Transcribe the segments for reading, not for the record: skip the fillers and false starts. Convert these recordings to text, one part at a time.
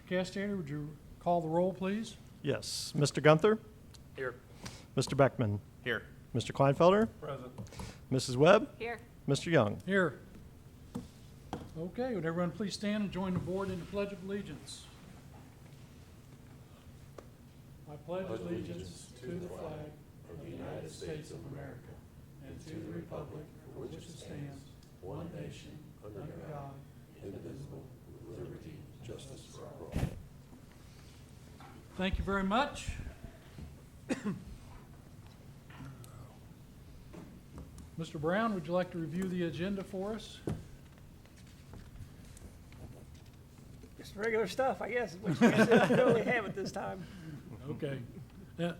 Castater, would you call the roll, please? Yes. Mr. Gunther? Here. Mr. Beckman? Here. Mr. Kleinfelder? Present. Mrs. Webb? Here. Mr. Young? Here. Okay, would everyone please stand and join the board in the Pledge of Allegiance? I pledge allegiance to the flag of the United States of America and to the republic for which it stands, one nation, under God, indivisible, with liberty and justice for all. Thank you very much. Mr. Brown, would you like to review the agenda for us? Just regular stuff, I guess, which I don't really have at this time. Okay. Yeah,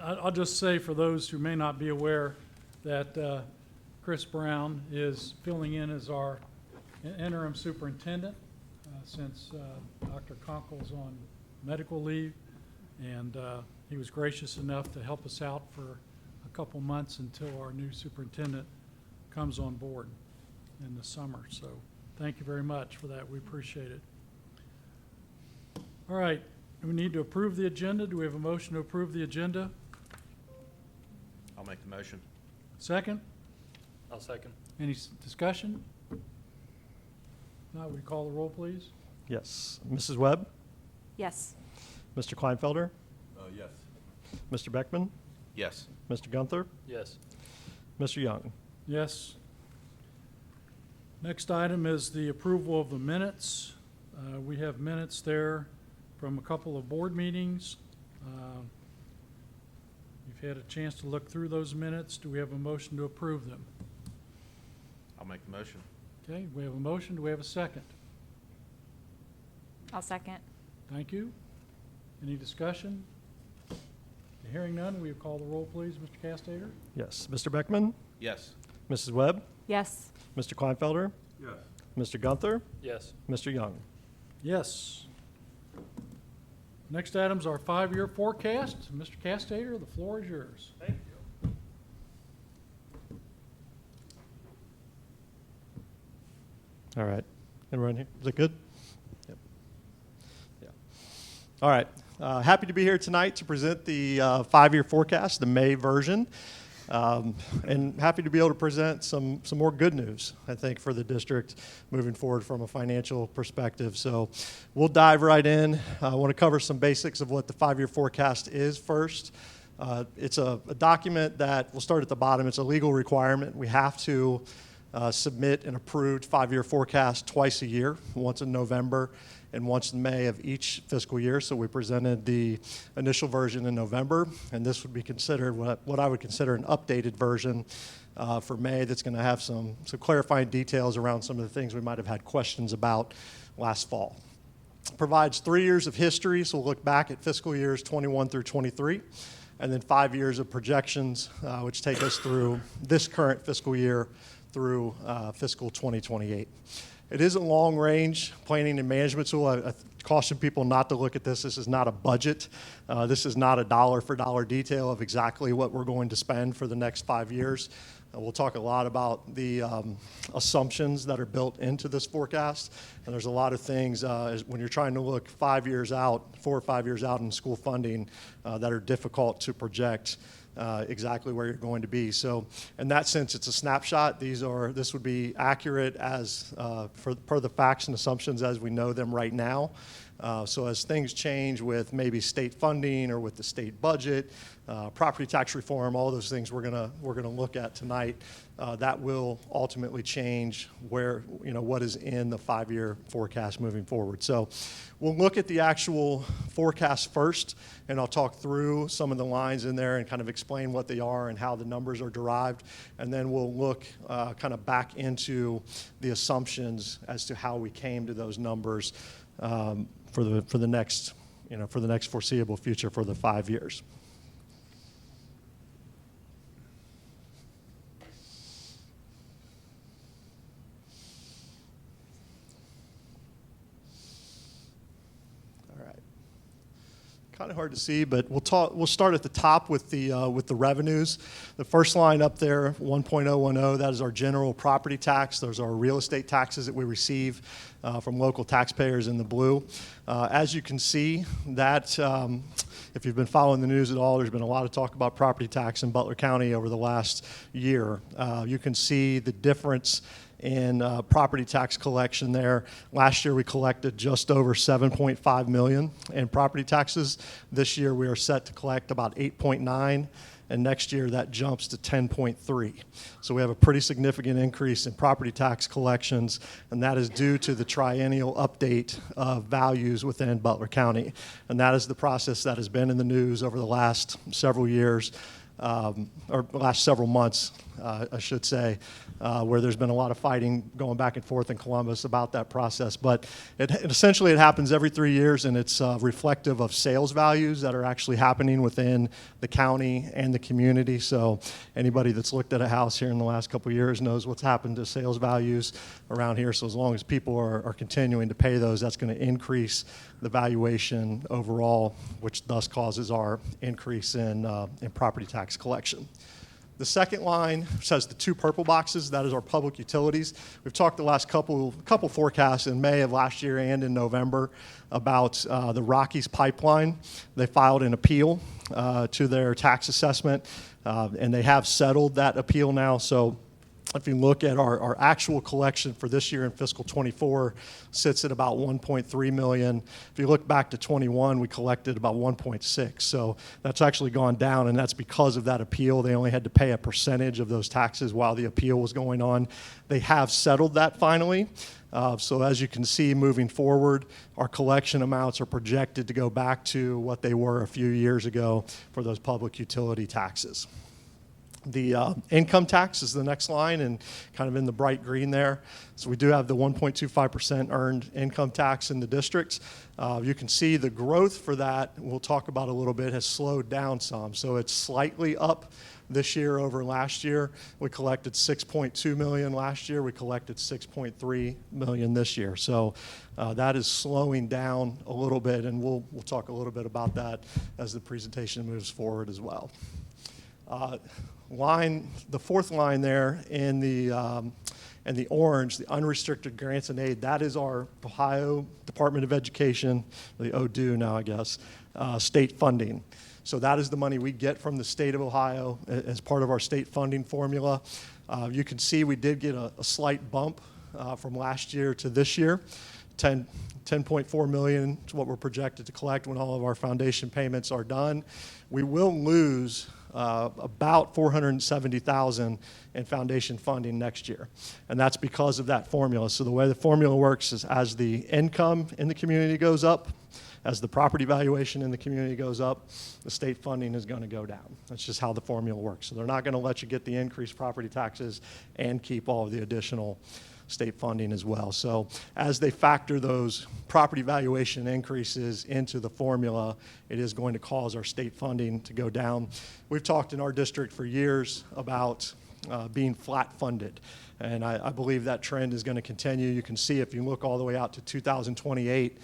I'll just say for those who may not be aware that Chris Brown is filling in as our interim superintendent since Dr. Conkle's on medical leave. And he was gracious enough to help us out for a couple months until our new superintendent comes on board in the summer. So thank you very much for that. We appreciate it. All right, we need to approve the agenda. Do we have a motion to approve the agenda? I'll make the motion. Second? I'll second. Any discussion? Now, we call the roll, please? Yes. Mrs. Webb? Yes. Mr. Kleinfelder? Yes. Mr. Beckman? Yes. Mr. Gunther? Yes. Mr. Young? Yes. Next item is the approval of the minutes. We have minutes there from a couple of board meetings. You've had a chance to look through those minutes. Do we have a motion to approve them? I'll make the motion. Okay, we have a motion. Do we have a second? I'll second. Thank you. Any discussion? Hearing none, will you call the roll, please, Mr. Castater? Yes. Mr. Beckman? Yes. Mrs. Webb? Yes. Mr. Kleinfelder? Yes. Mr. Gunther? Yes. Mr. Young? Yes. Next item's our 5-year forecast. Mr. Castater, the floor is yours. Thank you. All right. Everyone here? Is it good? Yep. Yeah. All right. Happy to be here tonight to present the 5-year forecast, the May version. And happy to be able to present some more good news, I think, for the district moving forward from a financial perspective. So we'll dive right in. I want to cover some basics of what the 5-year forecast is first. It's a document that, we'll start at the bottom, it's a legal requirement. We have to submit an approved 5-year forecast twice a year, once in November and once in May of each fiscal year. So we presented the initial version in November, and this would be considered what I would consider an updated version for May that's going to have some clarifying details around some of the things we might have had questions about last fall. It provides 3 years of history, so we'll look back at fiscal years 21 through 23, and then 5 years of projections, which take us through this current fiscal year through fiscal 2028. It is a long-range planning and management tool. I caution people not to look at this. This is not a budget. This is not a dollar-for-dollar detail of exactly what we're going to spend for the next 5 years. We'll talk a lot about the assumptions that are built into this forecast. And there's a lot of things when you're trying to look 5 years out, 4 or 5 years out in school funding that are difficult to project exactly where you're going to be. So in that sense, it's a snapshot. This would be accurate as per the facts and assumptions as we know them right now. So as things change with maybe state funding or with the state budget, property tax reform, all those things we're gonna look at tonight, that will ultimately change what is in the 5-year forecast moving forward. So we'll look at the actual forecast first, and I'll talk through some of the lines in there and kind of explain what they are and how the numbers are derived, and then we'll look kind of back into the assumptions as to how we came to those numbers for the next foreseeable future for the 5 years. kind of hard to see, but we'll start at the top with the revenues. The first line up there, 1.010, that is our general property tax. Those are our real estate taxes that we receive from local taxpayers in the blue. As you can see, that if you've been following the news at all, there's been a lot of talk about property tax in Butler County over the last year. You can see the difference in property tax collection there. Last year we collected just over $7.5 million in property taxes. This year we are set to collect about 8.9, and next year that jumps to 10.3. So we have a pretty significant increase in property tax collections, and that is due to the triennial update of values within Butler County. And that is the process that has been in the news over the last several years, or last several months, I should say, where there's been a lot of fighting going back and forth in Columbus about that process. But essentially it happens every 3 years, and it's reflective of sales values that are actually happening within the county and the community. So anybody that's looked at a house here in the last couple of years knows what's happened to sales values around here. So as long as people are continuing to pay those, that's going to increase the valuation overall, which thus causes our increase in property tax collection. The second line says the two purple boxes. That is our public utilities. We've talked the last couple forecasts in May of last year and in November about the Rockies pipeline. They filed an appeal to their tax assessment, and they have settled that appeal now. So if you look at our actual collection for this year in fiscal 24, sits at about 1.3 million. If you look back to 21, we collected about 1.6. So that's actually gone down, and that's because of that appeal. They only had to pay a percentage of those taxes while the appeal was going on. They have settled that finally. So as you can see, moving forward, our collection amounts are projected to go back to what they were a few years ago for those public utility taxes. The income tax is the next line, and kind of in the bright green there. So we do have the 1.25% earned income tax in the districts. You can see the growth for that, we'll talk about a little bit, has slowed down some. So it's slightly up this year over last year. We collected 6.2 million last year. We collected 6.3 million this year. So that is slowing down a little bit, and we'll talk a little bit about that as the presentation moves forward as well. The fourth line there in the orange, the unrestricted grants and aid, that is our Ohio Department of Education, the ODU now, I guess, state funding. So that is the money we get from the state of Ohio as part of our state funding formula. You can see we did get a slight bump from last year to this year. 10.4 million is what we're projected to collect when all of our foundation payments are done. We will lose about $470,000 in foundation funding next year, and that's because of that formula. So the way the formula works is as the income in the community goes up, as the property valuation in the community goes up, the state funding is going to go down. That's just how the formula works. So they're not going to let you get the increased property taxes and keep all of the additional state funding as well. So as they factor those property valuation increases into the formula, it is going to cause our state funding to go down. We've talked in our district for years about being flat funded, and I believe that trend is going to continue. You can see if you look all the way out to 2028,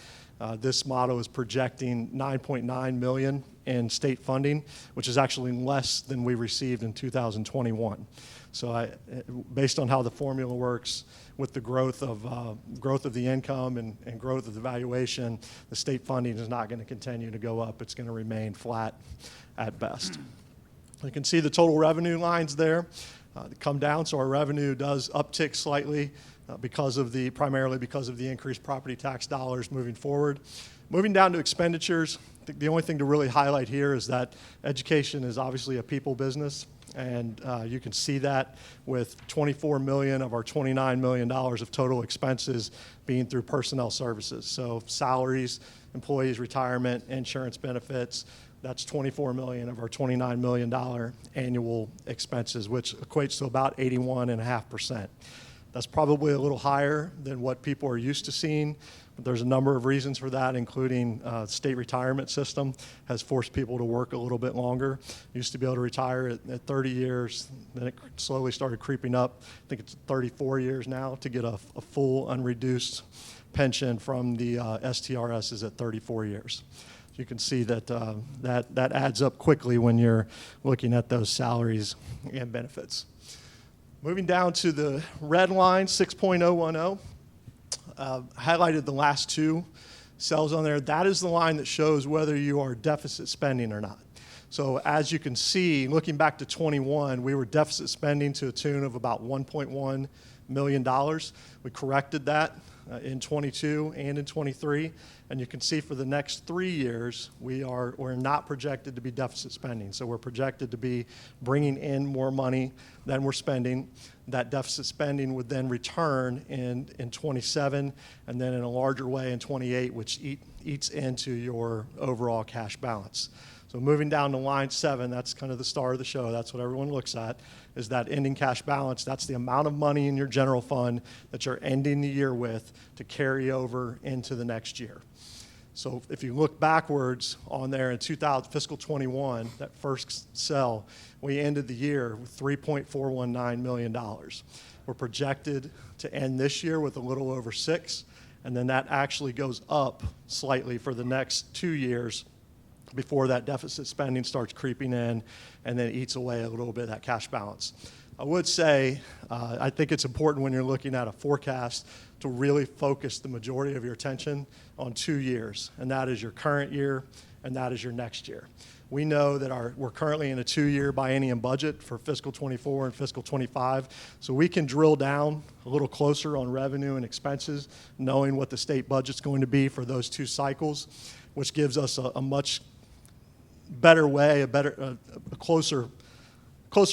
this model is projecting 9.9 million in state funding, which is actually less than we received in 2021. So based on how the formula works, with the growth of the income and growth of the valuation, the state funding is not going to continue to go up. It's going to remain flat at best. You can see the total revenue lines there come down, so our revenue does uptick slightly primarily because of the increased property tax dollars moving forward. Moving down to expenditures, I think the only thing to really highlight here is that education is obviously a people business. And you can see that with $24 million of our $29 million of total expenses being through personnel services. So salaries, employees, retirement, insurance benefits, that's $24 million of our $29 million annual expenses, which equates to about 81.5%. That's probably a little higher than what people are used to seeing. But there's a number of reasons for that, including the state retirement system has forced people to work a little bit longer. Used to be able to retire at 30 years, then it slowly started creeping up. I think it's 34 years now to get a full unreduced pension from the STRS is at 34 years. You can see that that adds up quickly when you're looking at those salaries and benefits. Moving down to the red line, 6.010, highlighted the last two cells on there. That is the line that shows whether you are deficit spending or not. So as you can see, looking back to 21, we were deficit spending to a tune of about $1.1 million. We corrected that in 22 and in 23. And you can see for the next 3 years, we're not projected to be deficit spending. So we're projected to be bringing in more money than we're spending. That deficit spending would then return in 27 and then in a larger way in 28, which eats into your overall cash balance. So moving down to line 7, that's kind of the star of the show. That's what everyone looks at, is that ending cash balance. That's the amount of money in your general fund that you're ending the year with to carry over into the next year. So if you look backwards on there in fiscal 21, that first cell, we ended the year with $3.419 million. We're projected to end this year with a little over 6, and then that actually goes up slightly for the next 2 years before that deficit spending starts creeping in and then eats away a little bit of that cash balance. I would say, I think it's important when you're looking at a forecast to really focus the majority of your attention on 2 years, and that is your current year and that is your next year. We know that we're currently in a 2-year biennium budget for fiscal 24 and fiscal 25, so we can drill down a little closer on revenue and expenses, knowing what the state budget's going to be for those 2 cycles, which gives us a much better way, a closer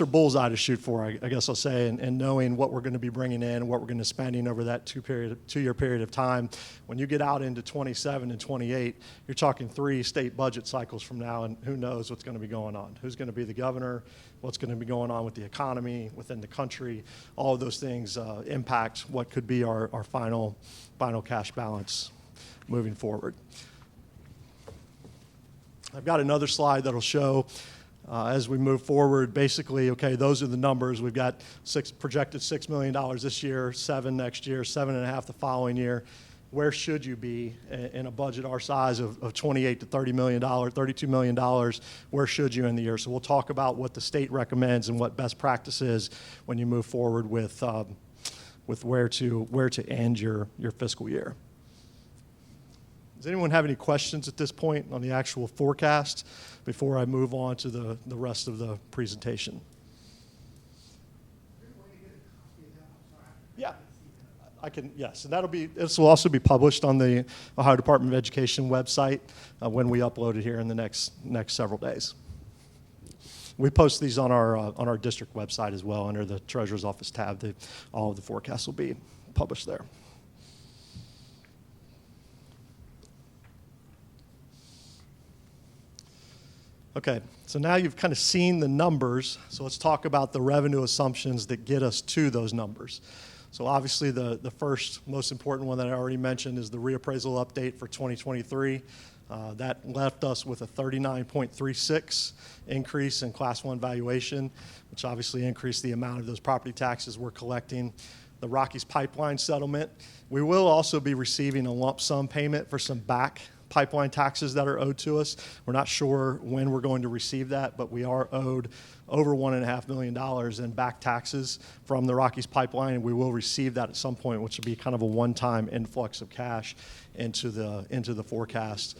bullseye to shoot for, I guess I'll say, and knowing what we're going to be bringing in and what we're going to be spending over that 2-year period of time. When you get out into 27 and 28, you're talking 3 state budget cycles from now, and who knows what's going to be going on. Who's going to be the governor, what's going to be going on with the economy within the country. All of those things impact what could be our final cash balance moving forward. I've got another slide that'll show as we move forward, basically, okay, those are the numbers. We've got projected $6 million this year, 7 next year, 7.5 the following year. Where should you be in a budget our size of 28 to $30 million, $32 million? Where should you in the year? So we'll talk about what the state recommends and what best practice is when you move forward with where to end your fiscal year. Does anyone have any questions at this point on the actual forecast before I move on to the rest of the presentation? Yeah, I can, yes. And this will also be published on the Ohio Department of Education website when we upload it here in the next several days. We post these on our district website as well under the Treasurer's Office tab. All of the forecasts will be published there. Okay, so now you've kind of seen the numbers, so let's talk about the revenue assumptions that get us to those numbers. So obviously the first most important one that I already mentioned is the reappraisal update for 2023. That left us with a 39.36 increase in Class 1 valuation, which obviously increased the amount of those property taxes we're collecting. The Rockies Pipeline settlement, we will also be receiving a lump sum payment for some back pipeline taxes that are owed to us. We're not sure when we're going to receive that, but we are owed over $1.5 million in back taxes from the Rockies Pipeline, and we will receive that at some point, which will be kind of a one-time influx of cash into the forecast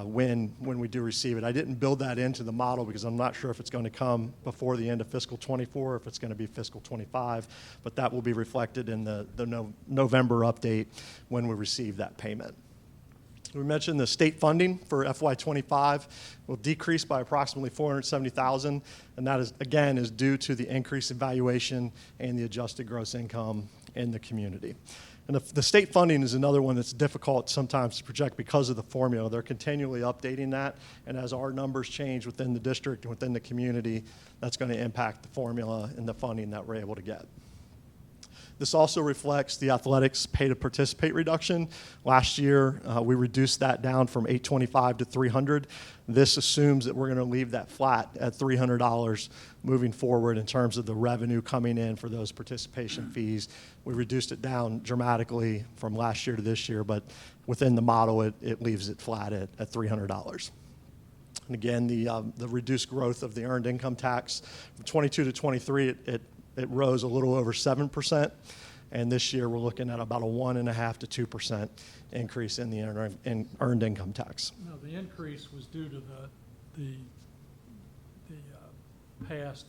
when we do receive it. I didn't build that into the model because I'm not sure if it's going to come before the end of fiscal 24 or if it's going to be fiscal 25, but that will be reflected in the November update when we receive that payment. We mentioned the state funding for FY25 will decrease by approximately $470,000, and that is due to the increase in valuation and the adjusted gross income in the community. And the state funding is another one that's difficult sometimes to project because of the formula. They're continually updating that, and as our numbers change within the district and within the community, that's going to impact the formula and the funding that we're able to get. This also reflects the athletics pay to participate reduction. Last year, we reduced that down from $825 to $300. This assumes that we're going to leave that flat at $300 moving forward in terms of the revenue coming in for those participation fees. We reduced it down dramatically from last year to this year, but within the model, it leaves it flat at $300. And again, the reduced growth of the earned income tax from 22 to 23, it rose a little over 7%, and this year we're looking at about a 1.5% to 2% increase in the earned income tax. No, the increase was due to the past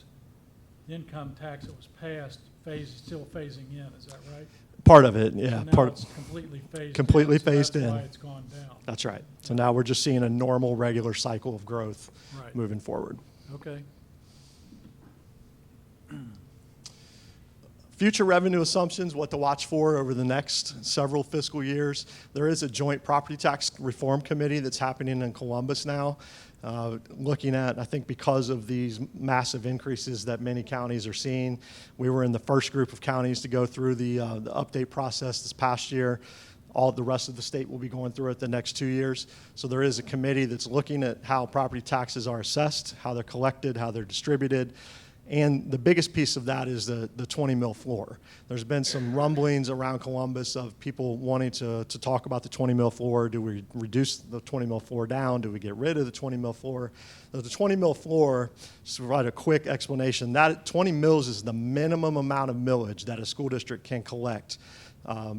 income tax that was passed, still phasing in, is that right? Part of it, yeah. So now it's completely phased in. Completely So phased in. That's why it's gone down. That's right. So now we're just seeing a normal, regular cycle of growth Right. moving forward. Okay. Future revenue assumptions, what to watch for over the next several fiscal years. There is a joint property tax reform committee that's happening in Columbus now, looking at, I think because of these massive increases that many counties are seeing, we were in the first group of counties to go through the update process this past year. All the rest of the state will be going through it the next 2 years. So there is a committee that's looking at how property taxes are assessed, how they're collected, how they're distributed. And the biggest piece of that is the 20 mil floor. There's been some rumblings around Columbus of people wanting to talk about the 20 mil floor. Do we reduce the 20 mil floor down? Do we get rid of the 20 mil floor? The 20 mil floor, just to provide a quick explanation, that 20 mils is the minimum amount of millage that a school district can collect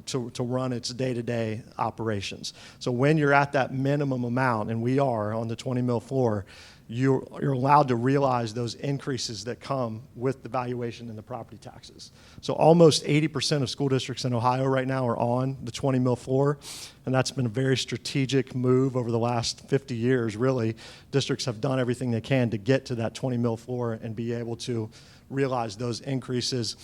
to run its day-to-day operations. So when you're at that minimum amount, and we are on the 20 mil floor, you're allowed to realize those increases that come with the valuation and the property taxes. So almost 80% of school districts in Ohio right now are on the 20 mil floor, and that's been a very strategic move over the last 50 years, really. Districts have done everything they can to get to that 20 mil floor and be able to realize those increases.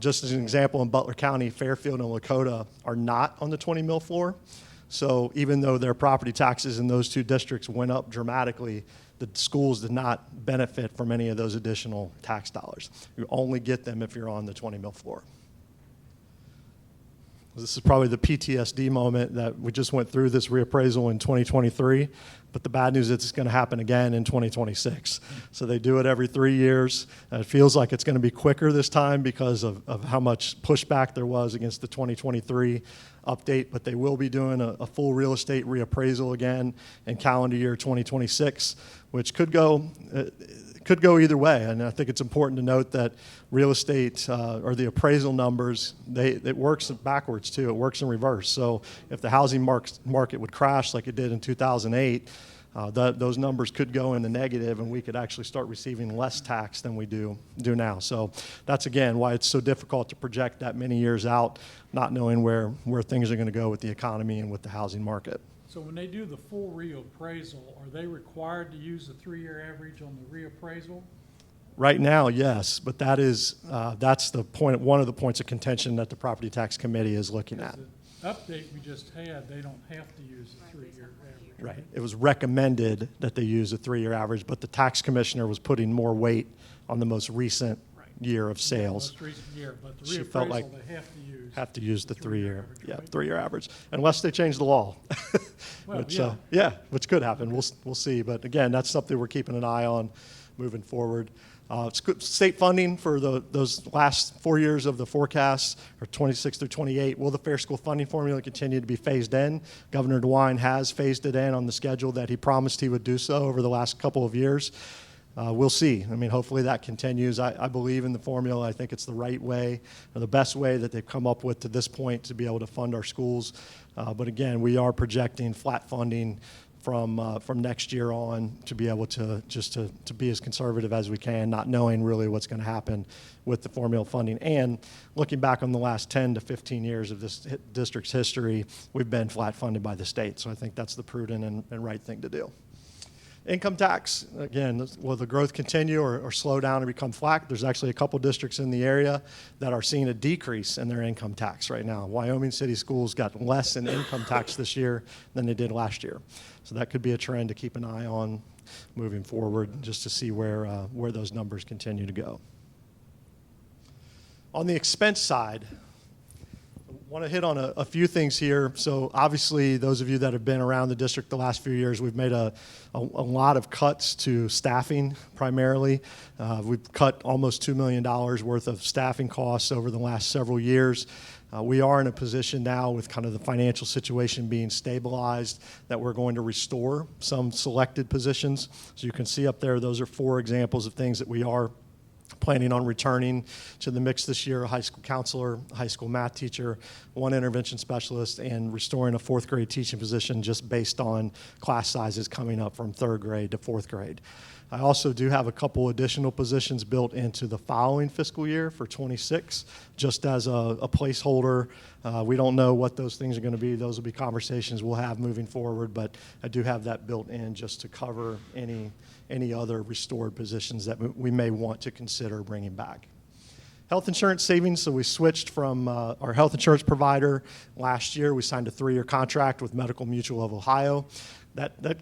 Just as an example, in Butler County, Fairfield and Lakota are not on the 20 mil floor. So even though their property taxes in those two districts went up dramatically, the schools did not benefit from any of those additional tax dollars. You only get them if you're on the 20 mil floor. This is probably the PTSD moment that we just went through this reappraisal in 2023, but the bad news is it's going to happen again in 2026. So they do it every 3 years. It feels like it's going to be quicker this time because of how much pushback there was against the 2023 update, but they will be doing a full real estate reappraisal again in calendar year 2026, which could go either way. And I think it's important to note that real estate or the appraisal numbers, it works backwards too. It works in reverse. So if the housing market would crash like it did in 2008, those numbers could go in the negative, and we could actually start receiving less tax than we do now. So that's, again, why it's so difficult to project that many years out, not knowing where things are going to go with the economy and with the housing market. So when they do the full reappraisal, are they required to use the 3-year average on the reappraisal? Right now, yes, but that's the point. One of the points of contention that the Property Tax Committee is looking at. The update we just had, they don't have to use the 3-year average. Right. It was recommended that they use a 3-year average, but the tax commissioner was putting more weight on the most recent year of sales. Most recent year, but the She felt like reappraisal, they have to use the 3-year, average, yeah, right? 3-year average, unless they change the law, Well, which yeah. which could happen. We'll see. But again, that's something we're keeping an eye on moving forward. State funding for those last 4 years of the forecast, or 26 through 28, will the Fair School funding formula continue to be phased in? Governor DeWine has phased it in on the schedule that he promised he would do so over the last couple of years. We'll see. I mean, hopefully that continues. I believe in the formula. I think it's the right way, or the best way that they've come up with to this point to be able to fund our schools. But again, we are projecting flat funding from next year on to be able to to be as conservative as we can, not knowing really what's going to happen with the formula funding. And looking back on the last 10 to 15 years of this district's history, we've been flat funded by the state. So I think that's the prudent and right thing to do. Income tax, again, will the growth continue or slow down or become flat? There's actually a couple districts in the area that are seeing a decrease in their income tax right now. Wyoming City Schools got less in income tax this year than they did last year. So that could be a trend to keep an eye on moving forward, just to see where those numbers continue to go. On the expense side, Want to hit on a few things here. So obviously, those of you that have been around the district the last few years, we've made a lot of cuts to staffing primarily. We've cut almost $2 million worth of staffing costs over the last several years. We are in a position now with kind of the financial situation being stabilized that we're going to restore some selected positions. So you can see up there, those are 4 examples of things that we are planning on returning to the mix this year: a high school counselor, a high school math teacher, 1 intervention specialist, and restoring a 4th grade teaching position just based on class sizes coming up from 3rd grade to 4th grade. I also do have a couple additional positions built into the following fiscal year for 26, just as a placeholder. We don't know what those things are going to be. Those will be conversations we'll have moving forward, but I do have that built in just to cover any other restored positions that we may want to consider bringing back. Health insurance savings, so we switched from our health insurance provider last year. We signed a 3-year contract with Medical Mutual of Ohio. That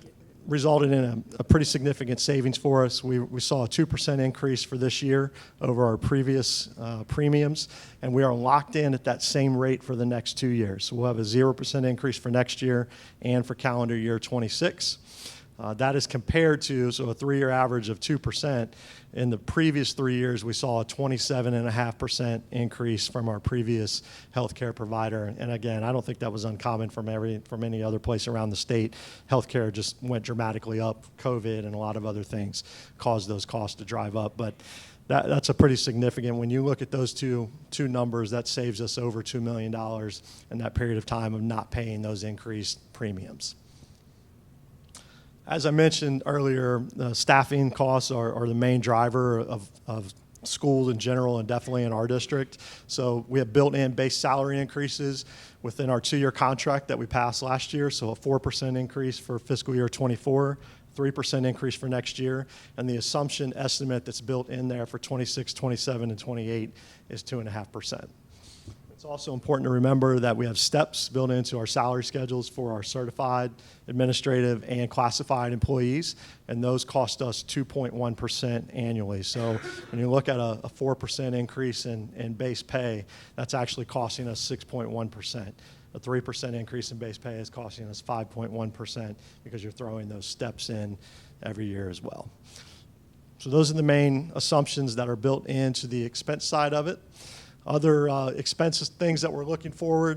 resulted in a pretty significant savings for us. We saw a 2% increase for this year over our previous premiums, and we are locked in at that same rate for the next 2 years. So we'll have a 0% increase for next year and for calendar year 26. That is compared to, so a 3-year average of 2%. In the previous 3 years, we saw a 27.5% increase from our previous healthcare provider. And again, I don't think that was uncommon from any other place around the state. Healthcare just went dramatically up. COVID and a lot of other things caused those costs to drive up. But that's a pretty significant. When you look at those two numbers, that saves us over $2 million in that period of time of not paying those increased premiums. As I mentioned earlier, staffing costs are the main driver of schools in general and definitely in our district. So we have built-in base salary increases within our 2-year contract that we passed last year. So a 4% increase for fiscal year 24, 3% increase for next year. And the assumption estimate that's built in there for 26, 27, and 28 is 2.5%. It's also important to remember that we have steps built into our salary schedules for our certified, administrative, and classified employees, and those cost us 2.1% annually. So when you look at a 4% increase in base pay, that's actually costing us 6.1%. A 3% increase in base pay is costing us 5.1% because you're throwing those steps in every year as well. So those are the main assumptions that are built into the expense side of it. Other expenses, things that we're looking for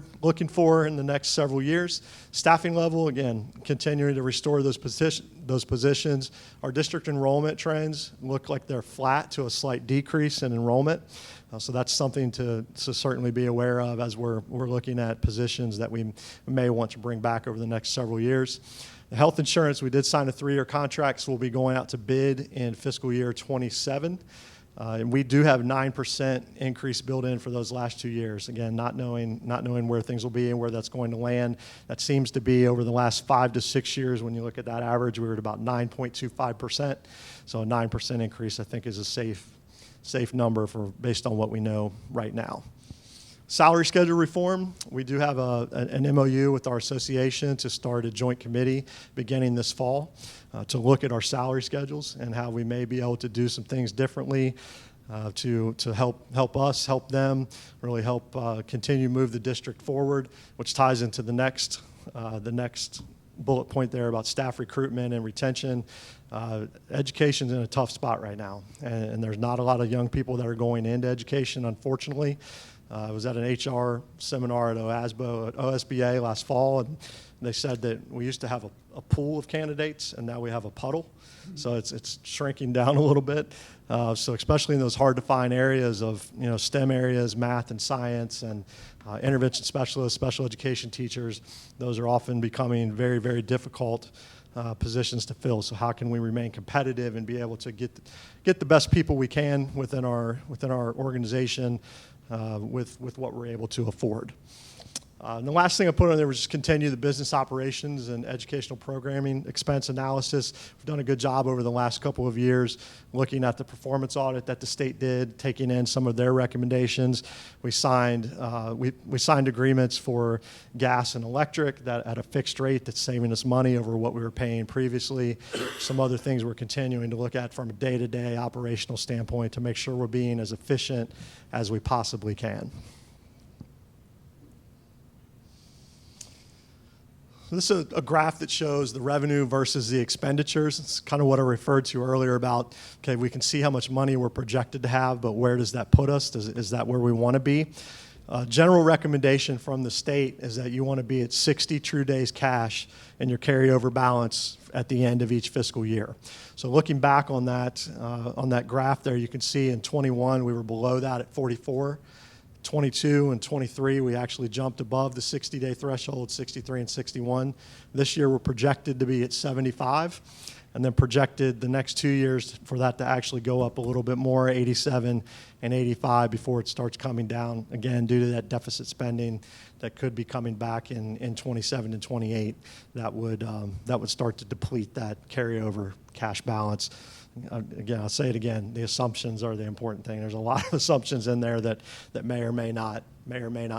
in the next several years. Staffing level, again, continuing to restore those positions. Our district enrollment trends look like they're flat to a slight decrease in enrollment. So that's something to certainly be aware of as we're looking at positions that we may want to bring back over the next several years. The health insurance, we did sign a 3-year contract, so we'll be going out to bid in fiscal year 27. And we do have 9% increase built in for those last 2 years. Again, not knowing where things will be and where that's going to land. That seems to be over the last 5 to 6 years. When you look at that average, we were at about 9.25%. So a 9% increase, I think, is a safe number based on what we know right now. Salary schedule reform, we do have an MOU with our association to start a joint committee beginning this fall to look at our salary schedules and how we may be able to do some things differently to help us, help them, really help continue to move the district forward, which ties into the next bullet point there about staff recruitment and retention. Education's in a tough spot right now, and there's not a lot of young people that are going into education, unfortunately. I was at an HR seminar at OSBA last fall, and they said that we used to have a pool of candidates, and now we have a puddle. So it's shrinking down a little bit. So especially in those hard-to-find areas of STEM areas, math and science, and intervention specialists, special education teachers, those are often becoming very, very difficult positions to fill. So how can we remain competitive and be able to get the best people we can within our organization with what we're able to afford? And the last thing I put on there was just continue the business operations and educational programming expense analysis. We've done a good job over the last couple of years looking at the performance audit that the state did, taking in some of their recommendations. We signed agreements for gas and electric that at a fixed rate that's saving us money over what we were paying previously. Some other things we're continuing to look at from a day-to-day operational standpoint to make sure we're being as efficient as we possibly can. This is a graph that shows the revenue versus the expenditures. It's kind of what I referred to earlier about, okay, we can see how much money we're projected to have, but where does that put us? Is that where we want to be? General recommendation from the state is that you want to be at 60 true days cash in your carryover balance at the end of each fiscal year. So looking back on that graph there, you can see in 21 we were below that at 44. 22 and 23, we actually jumped above the 60-day threshold, 63 and 61. This year, we're projected to be at 75, and then projected the next 2 years for that to actually go up a little bit more, 87 and 85, before it starts coming down again due to that deficit spending that could be coming back in 27 and 28. That would start to deplete that carryover cash balance. Again, I'll say it again, the assumptions are the important thing. There's a lot of assumptions in there that may or may not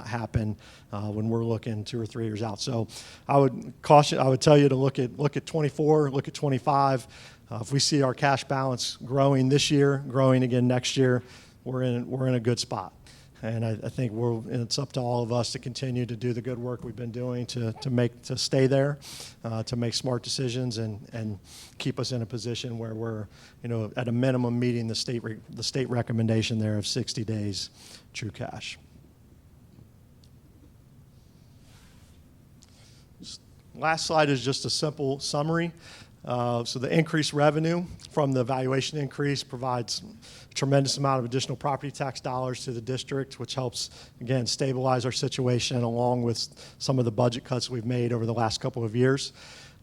happen when we're looking 2 or 3 years out. So I would tell you to look at 24, look at 25. If we see our cash balance growing this year, growing again next year, we're in a good spot. And I think it's up to all of us to continue to do the good work we've been doing to stay there, to make smart decisions and keep us in a position where we're, at a minimum meeting the state recommendation there of 60 days true cash. Last slide is just a simple summary. So the increased revenue from the valuation increase provides a tremendous amount of additional property tax dollars to the district, which helps, again, stabilize our situation along with some of the budget cuts we've made over the last couple of years.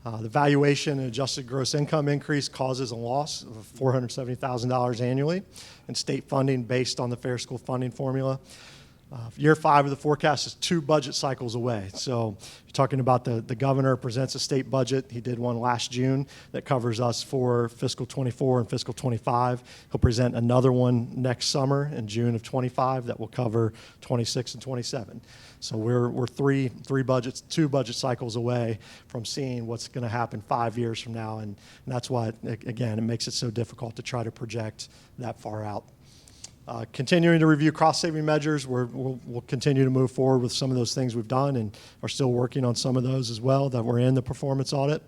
The valuation and adjusted gross income increase causes a loss of $470,000 annually in state funding based on the Fair School funding formula. Year 5 of the forecast is 2 budget cycles away. So you're talking about the governor presents a state budget. He did one last June that covers us for fiscal 24 and fiscal 25. He'll present another one next summer in June of 25 that will cover 26 and 27. So we're 2 budget cycles away from seeing what's going to happen 5 years from now. And that's why, again, it makes it so difficult to try to project that far out. Continuing to review cost-saving measures, we'll continue to move forward with some of those things we've done and are still working on some of those as well that were in the performance audit.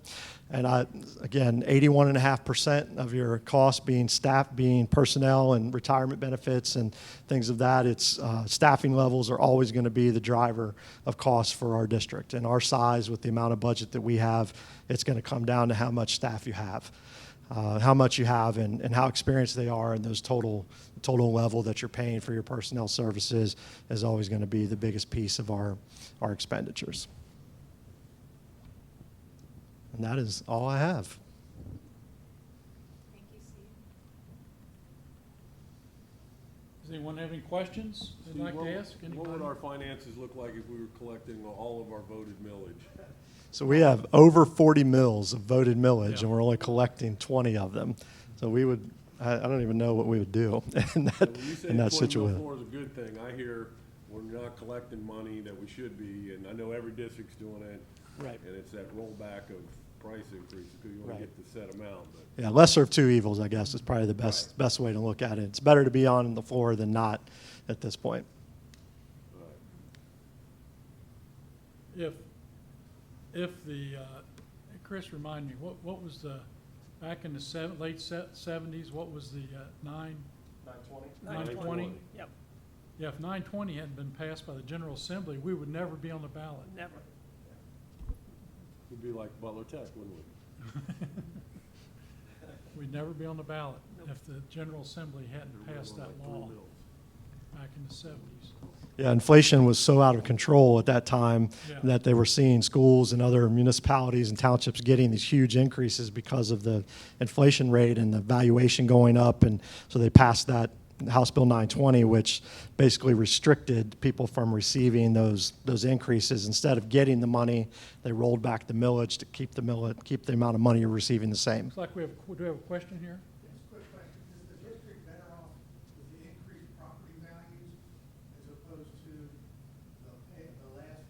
And again, 81.5% of your costs being staff, being personnel and retirement benefits and things of that. It's staffing levels are always going to be the driver of costs for our district. And our size, with the amount of budget that we have, it's going to come down to how much staff you have. How much you have and how experienced they are, and those total level that you're paying for your personnel services is always going to be the biggest piece of our expenditures. And that is all I have. Thank you, Steve. Does anyone have any questions they'd like to ask? What would our finances look like if we were collecting all of our voted millage? So we have over 40 mills of voted millage, Yeah. and we're only collecting 20 of them. So we would, I don't even know what we would do in that, When you say in that 20 mil situation. floor is a good thing, I hear we're not collecting money that we should be, and I know every district's doing it. Right. And it's that rollback of price increase, because you want Right. to get the set amount, but. Yeah, lesser of two evils, I guess, is probably the best way to look at it. It's better to be on the floor than not at this point. If the, Chris, remind me, what was the, back in the late 70s, what was the 920? Yep, Yeah, if 920 hadn't been passed by the General Assembly, we would never be on the ballot. never. We'd be like Butler Tech, wouldn't we? We'd never be on the ballot if the General Assembly hadn't passed that Like 3 law mills. back in the 70s. Yeah, inflation was so out of control at that time Yeah. that they were seeing schools and other municipalities and townships getting these huge increases because of the inflation rate and the valuation going up. And so they passed that House Bill 920, which basically restricted people from receiving those increases. Instead of getting the money, they rolled back the millage to keep the amount of money you're receiving the same. Looks like do we have a question here? Yes, quick question. Is the district better off with the increased property values as opposed to the last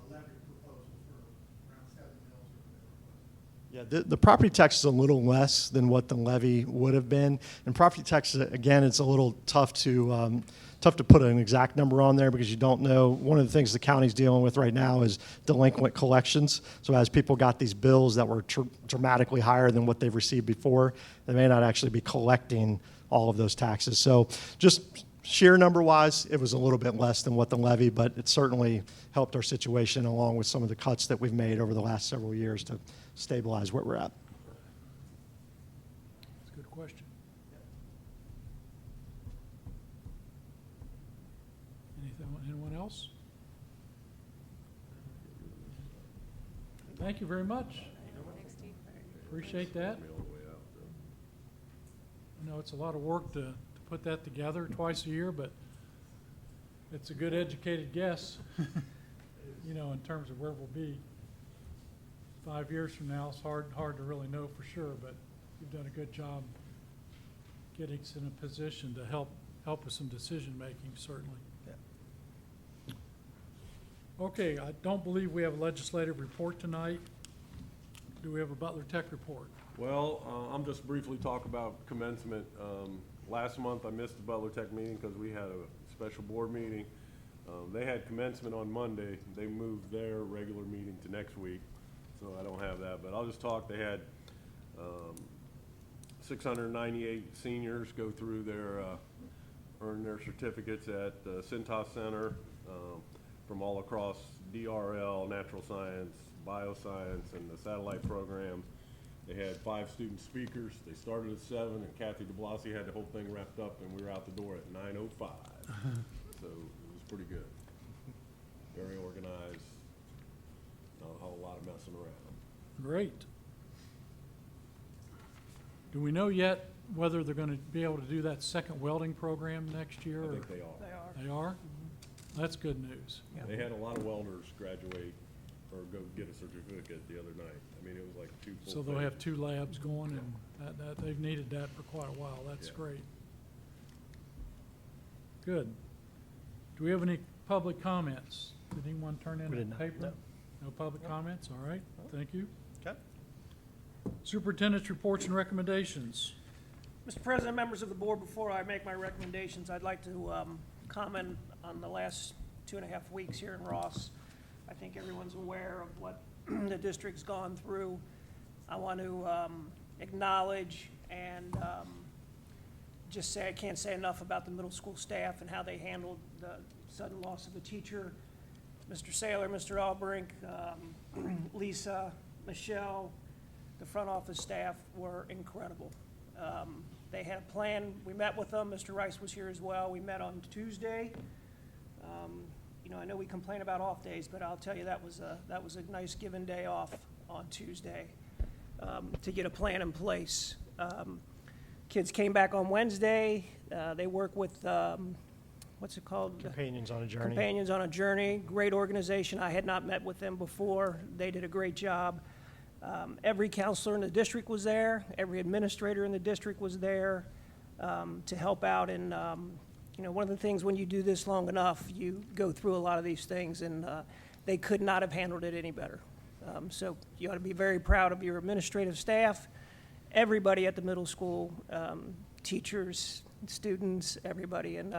levy proposal for around 7 mills or whatever it was? Yeah, the property tax is a little less than what the levy would have been. And property tax, again, it's a little tough to tough to put an exact number on there because you don't know. One of the things the county's dealing with right now is delinquent collections. So as people got these bills that were dramatically higher than what they've received before, they may not actually be collecting all of those taxes. So just sheer number-wise, it was a little bit less than what the levy, but it certainly helped our situation along with some of the cuts that we've made over the last several years to stabilize where we're at. That's a good question. Anyone else? Thank you very much. Appreciate that. I know it's a lot of work to put that together twice a year, but it's a good educated guess, you know, in terms of where we'll be 5 years from now. It's hard to really know for sure, but you've done a good job getting us in a position to help with some decision-making, certainly. Okay, I don't believe we have a legislative report tonight. Do we have a Butler Tech report? Well, I'm just briefly talk about commencement. Last month, I missed the Butler Tech meeting because we had a special board meeting. They had commencement on Monday. They moved their regular meeting to next week, so I don't have that. But I'll just talk. They had 698 seniors go through their, earn their certificates at the Cintas Center from all across DRL, natural science, bioscience, and the satellite program. They had 5 student speakers. They started at 7, and Kathy DeBlasi had the whole thing wrapped up, and we were out the door at 9:05. So it was pretty good. Very organized. Not a whole lot of messing around. Great. Do we know yet whether they're going to be able to do that second welding program next year? I or- think they are. They are? That's good news. They had a lot of welders graduate or go get a certificate the other night. I mean, it was like 2 full So they'll days. have 2 labs going, and that they've needed that for quite a while. That's Yeah. great. Good. Do we have any public comments? Did anyone turn in We a did not, paper? no. No public comments? All right, thank you. Okay. Superintendent's reports and recommendations. Mr. President, members of the board, before I make my recommendations, I'd like to comment on the last 2.5 weeks here in Ross. I think everyone's aware of what the district's gone through. I want to acknowledge and just say I can't say enough about the middle school staff and how they handled the sudden loss of a teacher. Mr. Saylor, Mr. Albrink, Lisa, Michelle, the front office staff were incredible. They had a plan. We met with them. Mr. Rice was here as well. We met on Tuesday. You know, I know we complain about off days, but I'll tell you that was a nice given day off on Tuesday to get a plan in place. Kids came back on Wednesday. They work with what's it called? Companions on a Journey. Companions on a Journey, great organization. I had not met with them before. They did a great job. Every counselor in the district was there. Every administrator in the district was there to help out. And, you know, one of the things when you do this long enough, you go through a lot of these things, and they could not have handled it any better. So you ought to be very proud of your administrative staff, everybody at the middle school, teachers, students, everybody. And,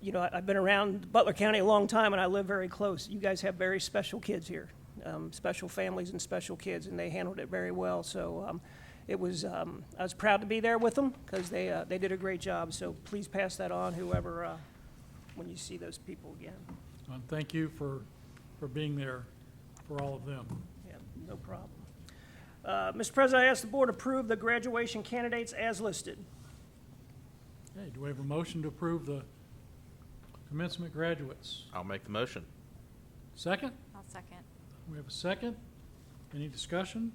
you know, I've been around Butler County a long time, and I live very close. You guys have very special kids here, special families and special kids, and they handled it very well. So it was, I was proud to be there with them because they did a great job. So please pass that on, whoever, when you see those people again. Thank you for being there for all of them. Yeah, no problem. Mr. President, I ask the board approve the graduation candidates as listed. Okay, do we have a motion to approve the commencement graduates? I'll make the motion. Second? I'll second. We have a second. Any discussion?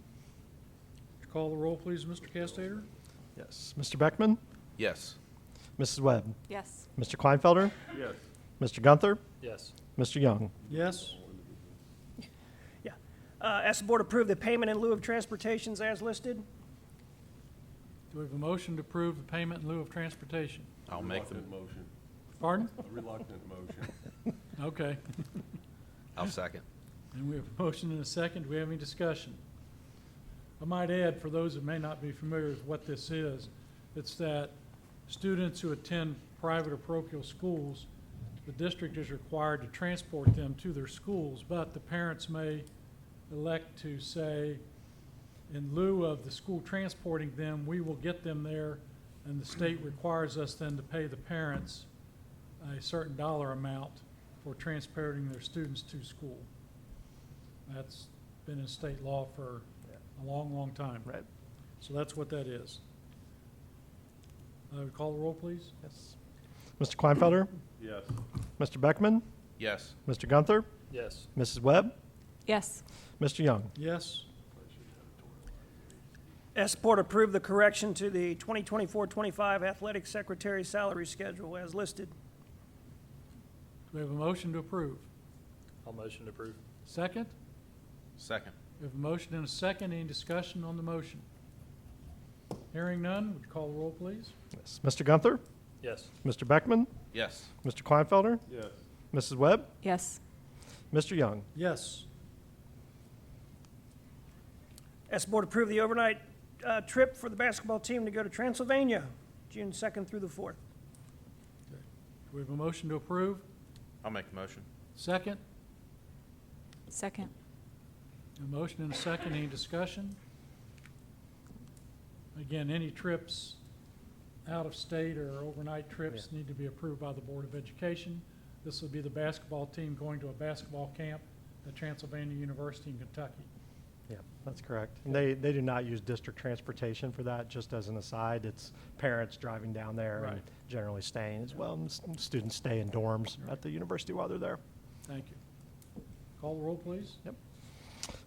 Would you call the roll, please, Mr. Castater? Yes. Mr. Beckman? Yes. Mrs. Webb? Yes. Mr. Kleinfelder? Yes. Mr. Gunther? Yes. Mr. Young? Yes. Yeah. Ask the board approve the payment in lieu of transportations as listed. Do we have a motion to approve the payment in lieu of transportation? I'll make the, Reluctant motion. Pardon? A reluctant motion. Okay. I'll second. And we have a motion and a second. Do we have any discussion? I might add, for those that may not be familiar with what this is, it's that students who attend private or parochial schools, the district is required to transport them to their schools, but the parents may elect to say, in lieu of the school transporting them, we will get them there, and the state requires us then to pay the parents a certain dollar amount for transporting their students to school. That's been in state law for a long, long time. Right. So that's what that is. Call the roll, please. Yes. Mr. Kleinfelder, Yes. Mr. Beckman, Yes. Mr. Gunther, Yes. Mrs. Webb, Yes. Mr. Young. Yes. Ask the board to approve the correction to the 2024-25 athletic secretary salary schedule as listed. Do we have a motion to approve? I'll motion to approve. Second? Second. We have a motion and a second. Any discussion on the motion? Hearing none, would you call the roll, please? Yes. Mr. Gunther, Yes. Mr. Beckman, Yes. Mr. Kleinfelder, Yes. Mrs. Webb, Yes. Mr. Young. Yes. Ask the board to approve the overnight trip for the basketball team to go to Transylvania, June 2nd through the 4th. Do we have a motion to approve? I'll make the motion. Second? Second. A motion and a second. Any discussion? Again, any trips out of state or overnight trips need to be approved by the Board of Education. This would be the basketball team going to a basketball camp at Transylvania University in Kentucky. Yeah, that's correct. And they do not use district transportation for that, just as an aside. It's parents driving down there and Right. generally staying as well. And students stay in dorms at the university while they're there. Thank you. Call the roll, please.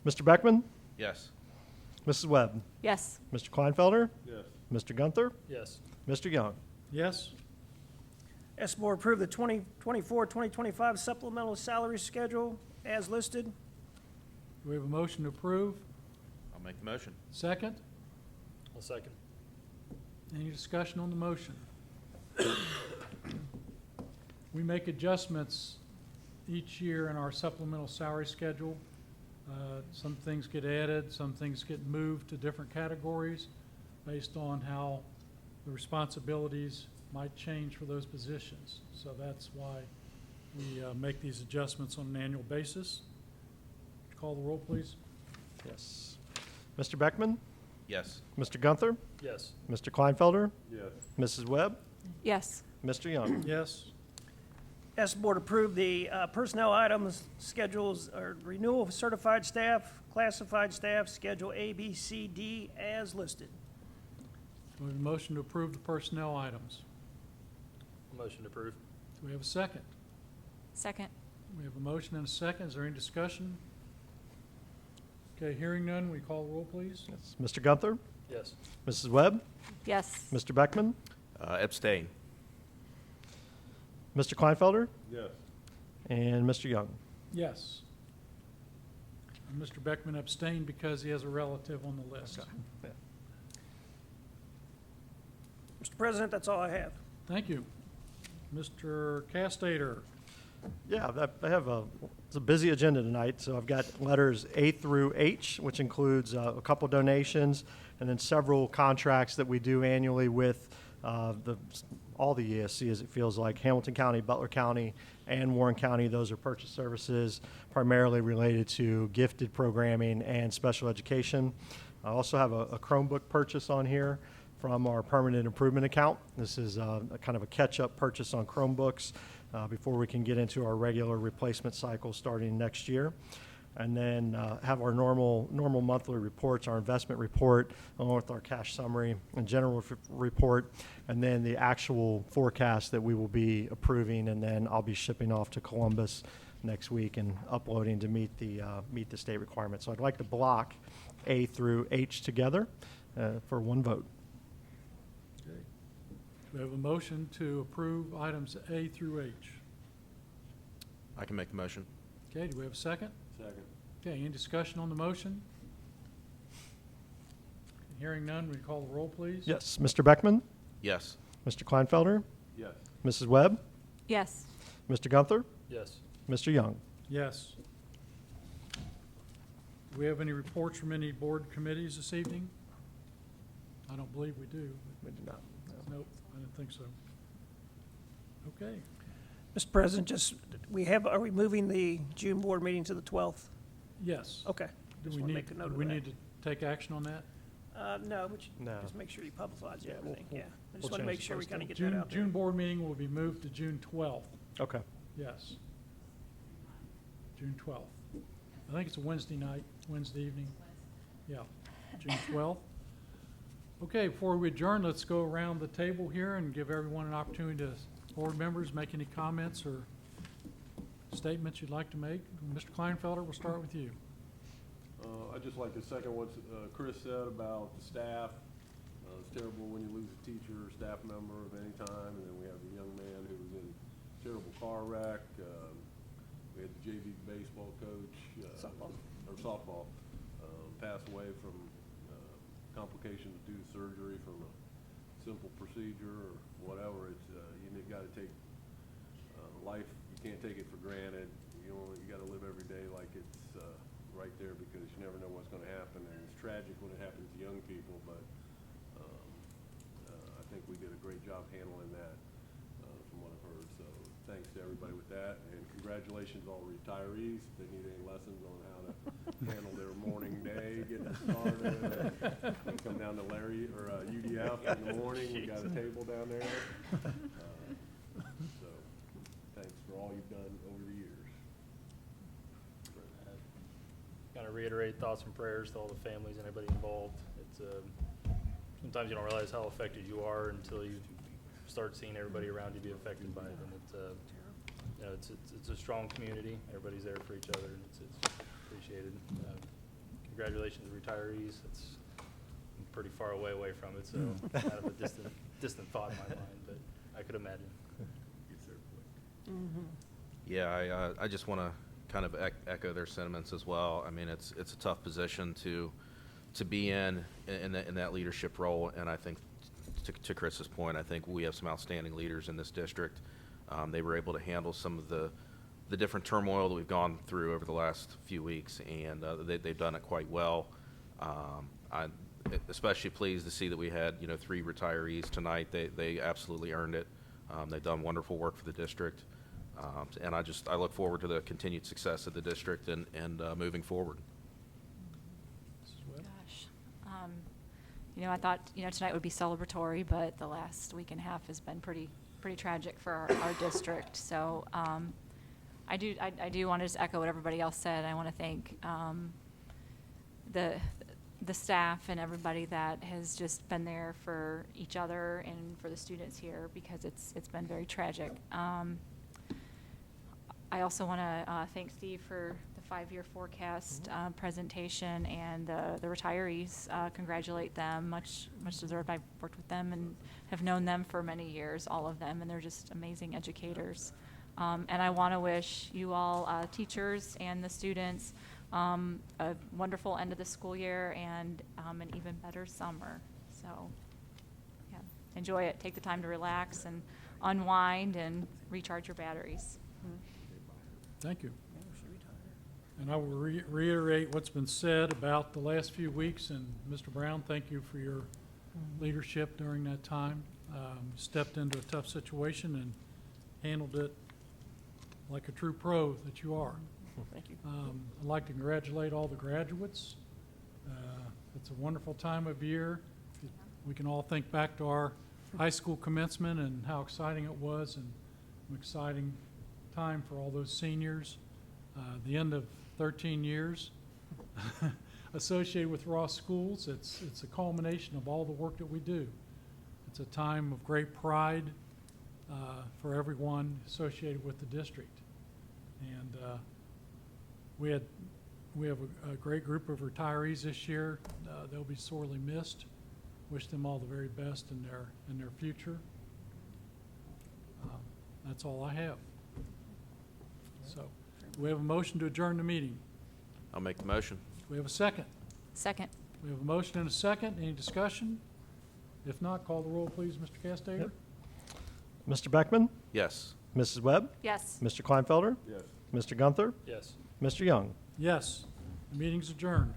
Mr. Beckman, Yes. Mrs. Webb, Yes. Mr. Kleinfelder, Yes. Mr. Gunther, Yes. Mr. Young. Yes. Ask the board to approve the 2024-2025 supplemental salary schedule as listed. Do we have a motion to approve? I'll make the motion. Second? I'll second. Any discussion on the motion? We make adjustments each year in our supplemental salary schedule. Some things get added, some things get moved to different categories based on how the responsibilities might change for those positions. So that's why we make these adjustments on an annual basis. Call the roll, please. Yes. Mr. Beckman, Yes. Mr. Gunther, Yes. Mr. Kleinfelder, Yes. Mrs. Webb, Yes. Mr. Young. Yes. Ask the board to approve the personnel items schedules or renewal of certified staff, classified staff, schedule A, B, C, D as listed. Do we have a motion to approve the personnel items? Motion to approve. Do we have a second? Second. We have a motion and a second. Is there any discussion? Okay, hearing none, we call the roll, please. Yes. Mr. Gunther, Yes. Mrs. Webb, Yes. Mr. Beckman, Abstain. Mr. Kleinfelder, Yes. and Mr. Young. Yes. And Mr. Beckman abstained because he has a relative on the list. Yeah. Mr. President, that's all I have. Thank you. Mr. Castater. Yeah, it's a busy agenda tonight, so I've got letters A through H, which includes a couple donations, and then several contracts that we do annually with all the ESC, as it feels like, Hamilton County, Butler County, and Warren County. Those are purchase services primarily related to gifted programming and special education. I also have a Chromebook purchase on here from our permanent improvement account. This is a kind of a catch-up purchase on Chromebooks before we can get into our regular replacement cycle starting next year. And then have our normal monthly reports, our investment report, along with our cash summary and general report, and then the actual forecast that we will be approving, and then I'll be shipping off to Columbus next week and uploading to meet the state requirements. So I'd like to block A through H together for one vote. Okay. Do we have a motion to approve items A through H? I can make the motion. Okay, do we have a second? Second. Okay, any discussion on the motion? Hearing none, we call the roll, please. Yes, Mr. Beckman, Yes. Mr. Kleinfelder, Yes. Mrs. Webb, Yes. Mr. Gunther, Yes. Mr. Young. Yes. Do we have any reports from any board committees this evening? I don't believe we do. We do not. Nope, I didn't think so. Okay. Mr. President, are we moving the June board meeting to the 12th? Yes. Okay. Do Just we want to need, make a note do of we that. need to take action on that? No, but No. just make sure you publicize Yeah, everything, we'll- yeah. I we'll just want to change make the sure we posting. kind of get that June, out there. June board meeting will be moved to June 12th. Okay. Yes. June 12th. I think it's a Wednesday night, Wednesday evening. Yeah, June 12th. Okay, before we adjourn, let's go around the table here and give everyone an opportunity to, board members, make any comments or statements you'd like to make. Mr. Kleinfelder, we'll start with you. I'd just like to second what Chris said about the staff. It's terrible when you lose a teacher or staff member of any time, and then we have the young man who was in a terrible car wreck. We had the JV baseball coach. Or softball, pass away from complications due to surgery from a simple procedure or whatever. It's, you gotta take, life, you can't take it for granted. You gotta live every day like it's, right there, because you never know what's gonna happen, and it's tragic when it happens to young people, but, I think we did a great job handling that, from what I've heard, so thanks to everybody with that, and congratulations to all retirees. If they need any lessons on how to handle their morning day, getting started, and come down to Larry, or, UDF in the morning, we got a table down there. So, thanks for all you've done over the years. Kind of reiterate thoughts and prayers to all the families and everybody involved. It's, sometimes you don't realize how affected you are until you start seeing everybody around you be affected by it. And it's, you know, it's a strong community. Everybody's there for each other, and it's appreciated. Congratulations to retirees. It's I'm pretty far away from it, so kind of a distant thought in my mind, but I could imagine. Gets there quick. Yeah, I just want to kind of echo their sentiments as well. I mean, it's a tough position to be in that leadership role, and I think to Chris's point, I think we have some outstanding leaders in this district. They were able to handle some of the different turmoil that we've gone through over the last few weeks, and they've done it quite well. I'm especially pleased to see that we had 3 retirees tonight. They absolutely earned it. They've done wonderful work for the district. And I look forward to the continued success of the district and moving forward. Mrs. Webb? Gosh. I thought, tonight would be celebratory, but the last week and a half has been pretty tragic for our district. So, I do want to just echo what everybody else said. I want to thank, the staff and everybody that has just been there for each other and for the students here, because it's been very tragic. I also want to thank Steve for the 5-year forecast presentation, and the retirees. Congratulate them, much deserved. I've worked with them and have known them for many years, all of them, and they're just amazing educators. And I want to wish you all, teachers and the students, a wonderful end of the school year and an even better summer. So, yeah, enjoy it. Take the time to relax and unwind and recharge your batteries. Thank you. And I will reiterate what's been said about the last few weeks, and Mr. Brown, thank you for your leadership during that time. Stepped into a tough situation and handled it like a true pro that you are. Thank you. I'd like to congratulate all the graduates. It's a wonderful time of year. We can all think back to our high school commencement and how exciting it was, and an exciting time for all those seniors. The end of 13 years associated with Ross Schools. It's a culmination of all the work that we do. It's a time of great pride for everyone associated with the district. And we have a great group of retirees this year. They'll be sorely missed. Wish them all the very best in their future. That's all I have. So, we have a motion to adjourn the meeting. I'll make the motion. We have a second. Second. We have a motion and a second. Any discussion? If not, call the roll, please, Mr. Castager. Yep. Mr. Beckman, Yes. Mrs. Webb, Yes. Mr. Kleinfelder, Yes. Mr. Gunther, Yes. Mr. Young. Yes. The meeting's adjourned.